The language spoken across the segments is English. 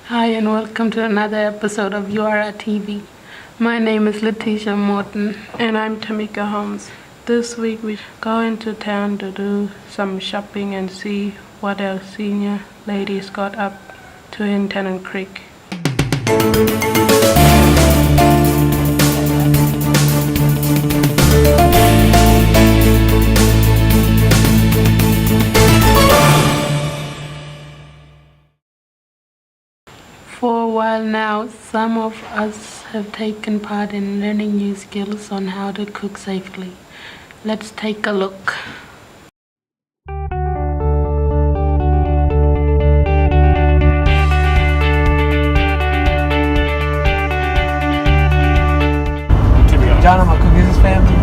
Hi and welcome to another episode of Yirara TV. My name is Letitia Morton. And I'm Tamika Holmes. This week we go into town to do some shopping and see what our senior ladies got up to in Tennant Creek. For a while now, some of us have taken part in learning new skills on how to cook safely. Let's take a look. John, I'm gonna cook his family.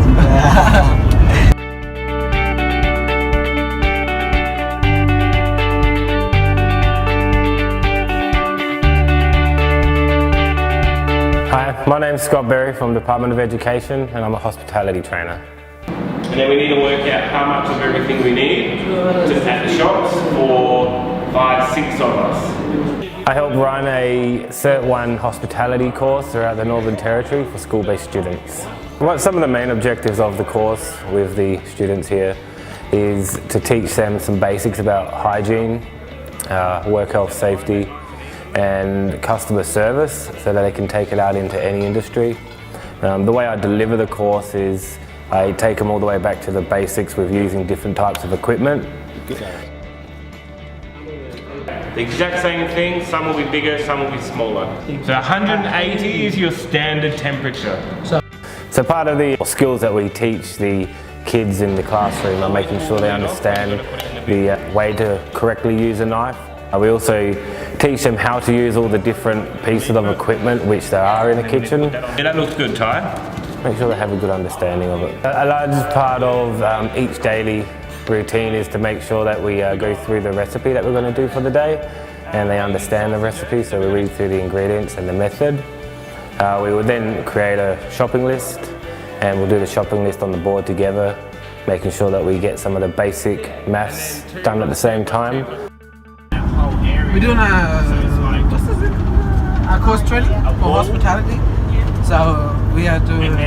Hi, my name's Scott Berry from the Department of Education and I'm a hospitality trainer. And then we need to work out how much of everything we need at the shops for 5-6 of us. I help run a Cert 1 hospitality course throughout the Northern Territory for school-based students. Some of the main objectives of the course with the students here is to teach them some basics about hygiene, work health safety, and customer service so that they can take it out into any industry. The way I deliver the course is I take them all the way back to the basics with using different types of equipment. The exact same thing, some will be bigger, some will be smaller. So 180 is your standard temperature. So part of the skills that we teach the kids in the classroom are making sure they understand the way to correctly use a knife. We also teach them how to use all the different pieces of equipment which there are in the kitchen. Yeah, that looks good, Ty. Make sure they have a good understanding of it. A large part of each daily routine is to make sure that we go through the recipe that we're going to do for the day and they understand the recipe, so we read through the ingredients and the method. We will then create a shopping list and we'll do the shopping list on the board together, making sure that we get some of the basic maths done at the same time. We're doing a course training for hospitality. So we are doing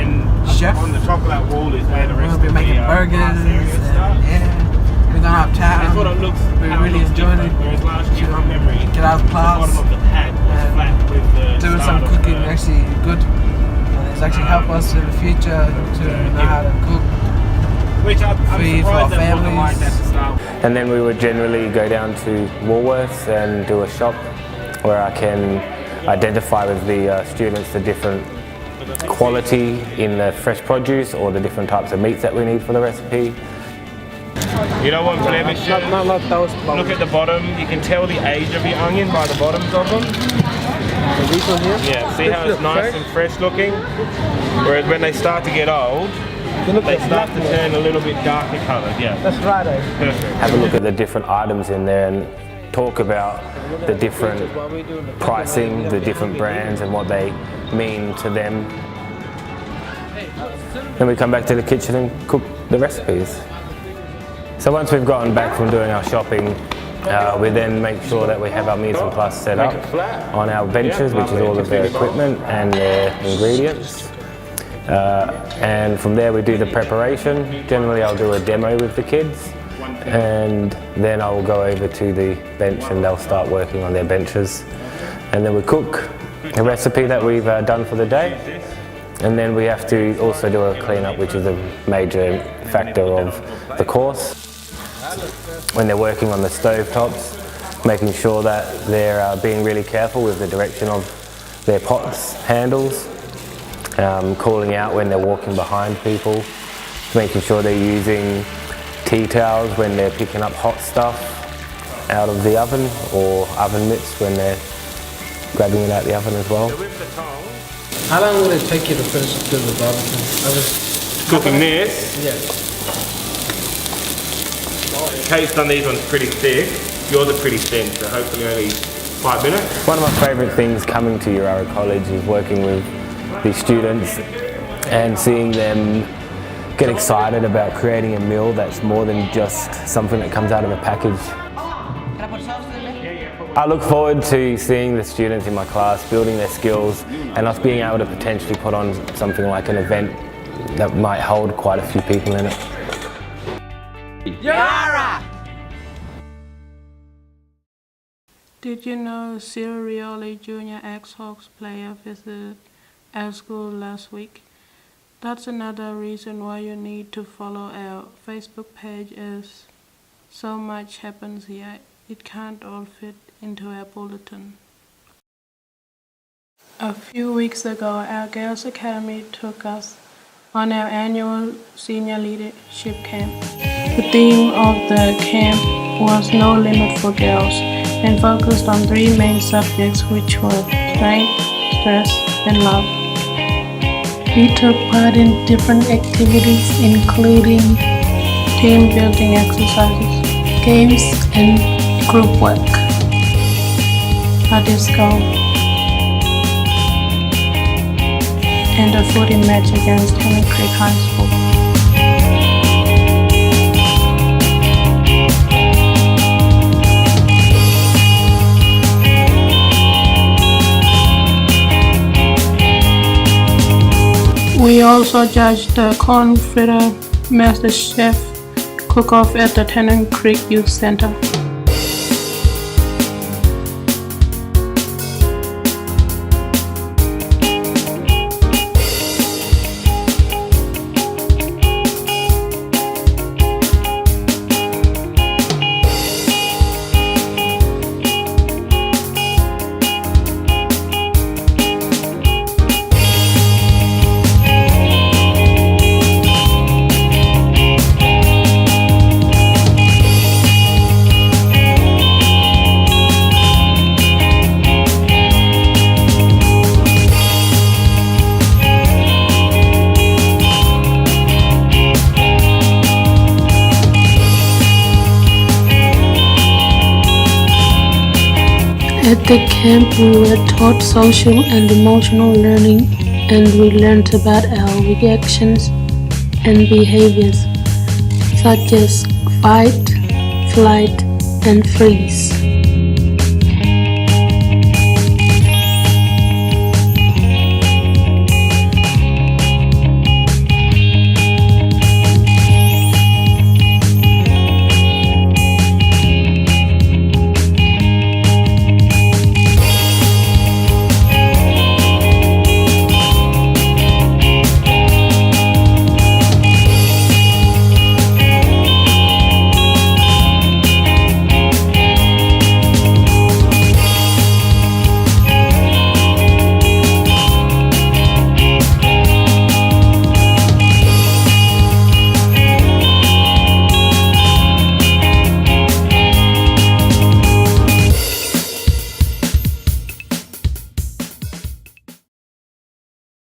chef. On the top of that wall is where the We're rest gonna be making burgers. And we're gonna have time. We're really enjoying it. Get out of class and doing some cooking actually good. And it's actually help us in the future to know how to cook. Feed for our families. And then we would generally go down to Woolworths and do a shop where I can identify with the students the different quality in the fresh produce or the different types of meats that we need for the recipe. You know what flavor should? Look at the bottom, you can tell the age of the onion by the bottoms of them. These one here? Yeah, see how it's nice and fresh looking? Whereas when they start to get old, they start to turn a little bit darker coloured, yeah. That's right, Perfect. Have a look at the different items in there and talk about the different pricing, the different brands and what they mean to them. Then we come back to the kitchen and cook the recipes. So once we've gotten back from doing our shopping, we then make sure that we have our mise en place set up on our benches, which is all of their equipment and their ingredients. And from there we do the preparation. Generally I'll do a demo with the kids and then I will go over to the bench and they'll start working on their benches. And then we cook a recipe that we've done for the day. And then we have to also do a clean-up, which is a major factor of the course. When they're working on the stove tops, making sure that they're being really careful with the direction of their pots handles, calling out when they're walking behind people, making sure they're using tea towels when they're picking up hot stuff out of the oven, or oven mitts when they're grabbing it out the oven as well. How long will it take you to finish doing the barbecue? Cooking this? Yeah. Kate's done these ones pretty thick. Yours are pretty thin, so hopefully only 5 minutes. One of my favourite things coming to Yirara College is working with the students and seeing them get excited about creating a meal that's more than just something that comes out of a package. I look forward to seeing the students in my class building their skills and us being able to potentially put on something like an event that might hold quite a few people in it. Yirara! Did you know Cyril Rioli Junior ex-Hawks player visited our school last week? That's another reason why you need to follow our Facebook page, as so much happens here. It can't all fit into our bulletin. A few weeks ago, our Girls Academy took us on our annual senior leadership camp. The theme of the camp was No Limit for Girls and focused on 3 main subjects, which were strength, stress, and love. We took part in different activities including Team building exercises, games and group work. a disco, and a footy match against Tennant Creek High School. We also judged the Confederate Master Chef cook-off at the Tennant Creek Youth Center. At the camp, we were taught social and emotional learning, and we learned about our reactions and behaviors, such as fight, flight, and freeze.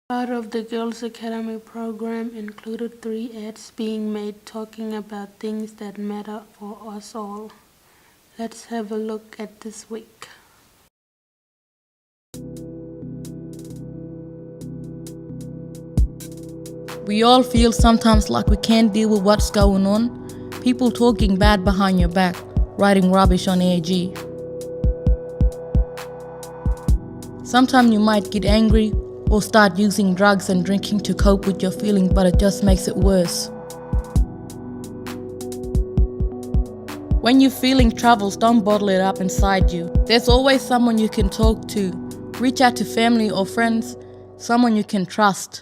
Part of the Girls Academy program included 3 ads being made talking about things that matter for us all. Let's have a look at this week. We all feel sometimes like we can't deal with what's going on. People talking bad behind your back, writing rubbish on AG. Sometimes you might get angry or start using drugs and drinking to cope with your feelings, but it just makes it worse. When you're feeling troubles, don't bottle it up inside you. There's always someone you can talk to. Reach out to family or friends, someone you can trust.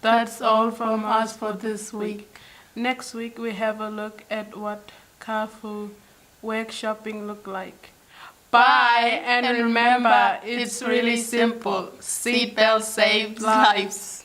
That's all from us for this week. Next week we have a look at what careful workshopping look like. Bye, and remember, it's really simple. Seatbelts save lives.